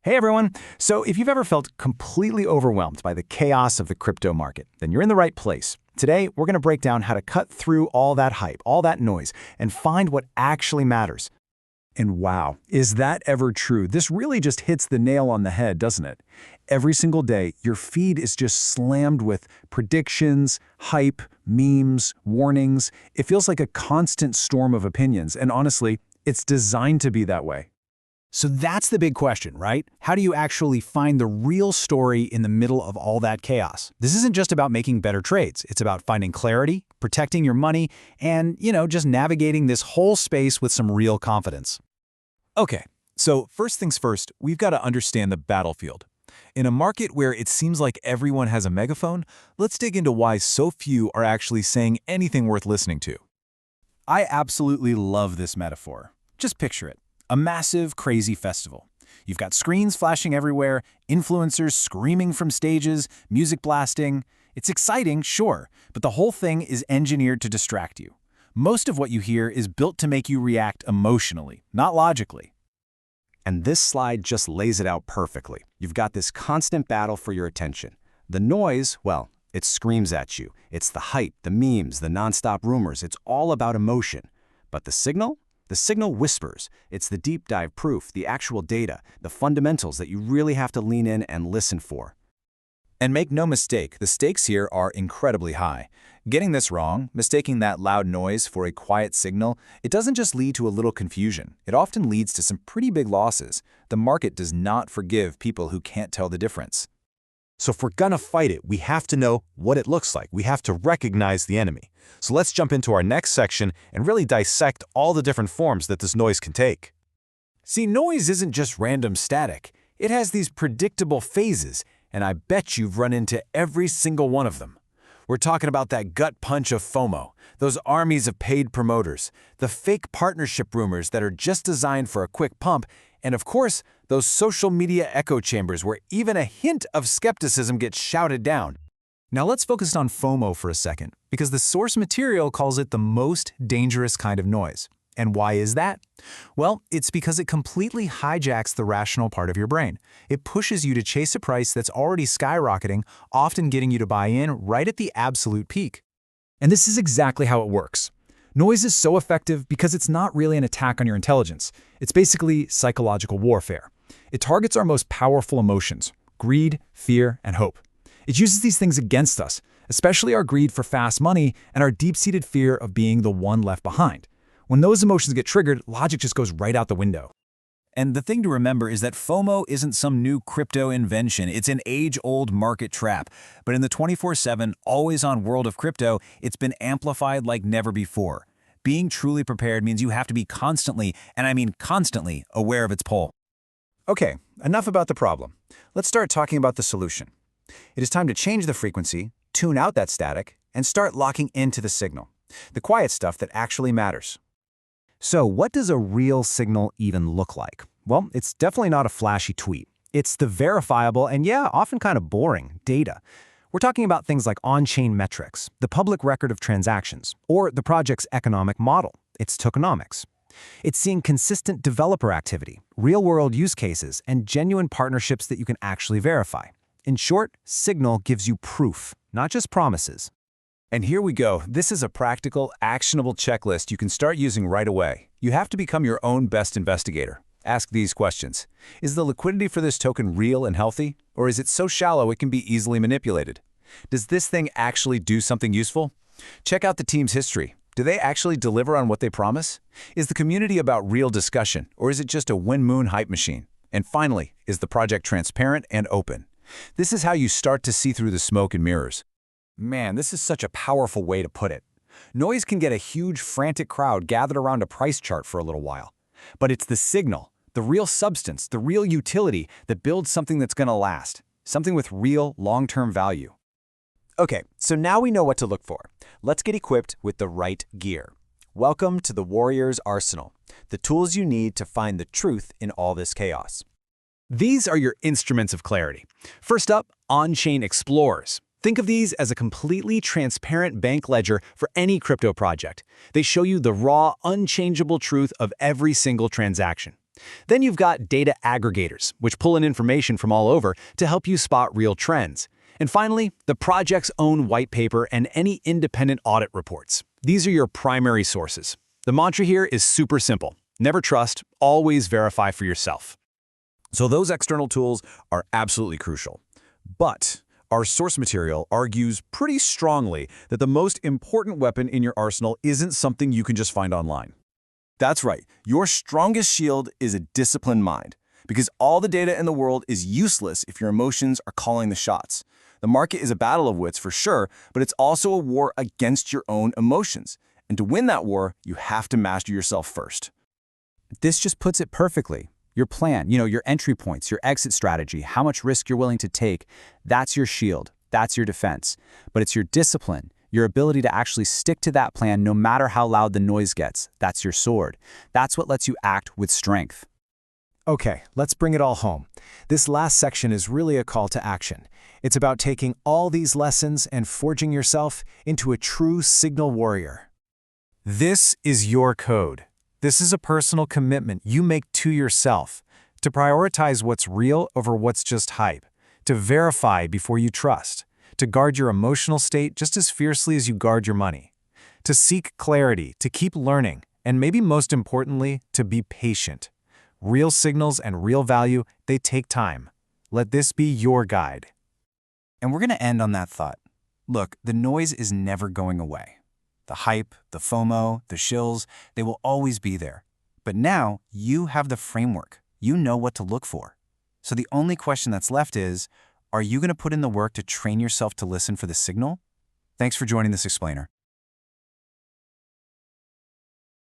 Hey everyone! So if you've ever felt completely overwhelmed by the chaos of the crypto market, then you're in the right place. Today, we're going to break down how to cut through all that hype, all that noise, and find what actually matters. And wow, is that ever true? This really just hits the nail on the head, doesn't it? Every single day, your feed is just slammed with predictions, hype, memes, warnings. It feels like a constant storm of opinions, and honestly, it's designed to be that way. So that's the big question, right? How do you actually find the real story in the middle of all that chaos? This isn't just about making better trades. It's about finding clarity, protecting your money, and, just navigating this whole space with some real confidence. Okay, so first things first, we've got to understand the battlefield. In a market where it seems like everyone has a megaphone, let's dig into why so few are actually saying anything worth listening to. I absolutely love this metaphor. Just picture it. A massive, crazy festival. You've got screens flashing everywhere, influencers screaming from stages, music blasting. It's exciting, sure, but the whole thing is engineered to distract you. Most of what you hear is built to make you react emotionally, not logically. And this slide just lays it out perfectly. You've got this constant battle for your attention. The noise, well, it screams at you. It's the hype, the memes, the nonstop rumors. It's all about emotion. But the signal? The signal whispers. It's the deep dive proof, the actual data, the fundamentals that you really have to lean in and listen for. And make no mistake, the stakes here are incredibly high. Getting this wrong, mistaking that loud noise for a quiet signal, it doesn't just lead to a little confusion. It often leads to some pretty big losses. The market does not forgive people who can't tell the difference. So if we're gonna fight it, we have to know what it looks like. We have to recognize the enemy. So let's jump into our next section and really dissect all the different forms that this noise can take. See, noise isn't just random static. It has these predictable phases, and I bet you've run into every single one of them. We're talking about that gut punch of FOMO, those armies of paid promoters, the fake partnership rumors that are just designed for a quick pump, and of course, those social media echo chambers where even a hint of skepticism gets shouted down. Now let's focus on FOMO for a second, because the source material calls it the most dangerous kind of noise. And why is that? Well, it's because it completely hijacks the rational part of your brain. It pushes you to chase a price that's already skyrocketing, often getting you to buy in right at the absolute peak. And this is exactly how it works. Noise is so effective because it's not really an attack on your intelligence. It's basically psychological warfare. It targets our most powerful emotions: greed, fear, and hope. It uses these things against us, especially our greed for fast money and our deep-seated fear of being the one left behind. When those emotions get triggered, logic just goes right out the window. And the thing to remember is that FOMO isn't some new crypto invention. It's an age-old market trap. But in the 24/7, always-on world of crypto, it's been amplified like never before. Being truly prepared means you have to be constantly, and I mean constantly, aware of its pull. Okay, enough about the problem. Let's start talking about the solution. It is time to change the frequency, tune out that static, and start locking into the signal, the quiet stuff that actually matters. So what does a real signal even look like? Well, it's definitely not a flashy tweet. It's the verifiable and often kind of boring data. We're talking about things like on-chain metrics, the public record of transactions, or the project's economic model, its tokenomics. It's seeing consistent developer activity, real-world use cases, and genuine partnerships that you can actually verify. In short, Signal gives you proof, not just promises. And here we go. This is a practical, actionable checklist you can start using right away. You have to become your own best investigator. Ask these questions. Is the liquidity for this token real and healthy? Or is it so shallow it can be easily manipulated? Does this thing actually do something useful? Check out the team's history. Do they actually deliver on what they promise? Is the community about real discussion, or is it just a win-moon hype machine? And finally, is the project transparent and open? This is how you start to see through the smoke and mirrors. Man, this is such a powerful way to put it. Noise can get a huge, frantic crowd gathered around a price chart for a little while. But it's the signal, the real substance, the real utility that builds something that's going to last, something with real, long-term value. Okay, so now we know what to look for. Let's get equipped with the right gear. Welcome to the Warrior's Arsenal, the tools you need to find the truth in all this chaos. These are your instruments of clarity. First up, on-chain explorers. Think of these as a completely transparent bank ledger for any crypto project. They show you the raw, unchangeable truth of every single transaction. Then you've got data aggregators, which pull in information from all over to help you spot real trends. And finally, the project's own white paper and any independent audit reports. These are your primary sources. The mantra here is super simple. Never trust, always verify for yourself. So those external tools are absolutely crucial. But our source material argues pretty strongly that the most important weapon in your arsenal isn't something you can just find online. That's right. Your strongest shield is a disciplined mind, because all the data in the world is useless if your emotions are calling the shots. The market is a battle of wits for sure, but it's also a war against your own emotions. And to win that war, you have to master yourself first. This just puts it perfectly. Your plan, your entry points, your exit strategy, how much risk you're willing to take, that's your shield, that's your defense. But it's your discipline, your ability to actually stick to that plan no matter how loud the noise gets. That's your sword. That's what lets you act with strength. Okay, let's bring it all home. This last section is really a call to action. It's about taking all these lessons and forging yourself into a true signal warrior. This is your code. This is a personal commitment you make to yourself to prioritize what's real over what's just hype, to verify before you trust, to guard your emotional state just as fiercely as you guard your money, to seek clarity, to keep learning, and maybe most importantly, to be patient. Real signals and real value, they take time. Let this be your guide. And we're going to end on that thought. Look, the noise is never going away. The hype, the FOMO, the shills, they will always be there. But now you have the framework. You know what to look for. So the only question that's left is, are you going to put in the work to train yourself to listen for the signal? Thanks for joining this explainer.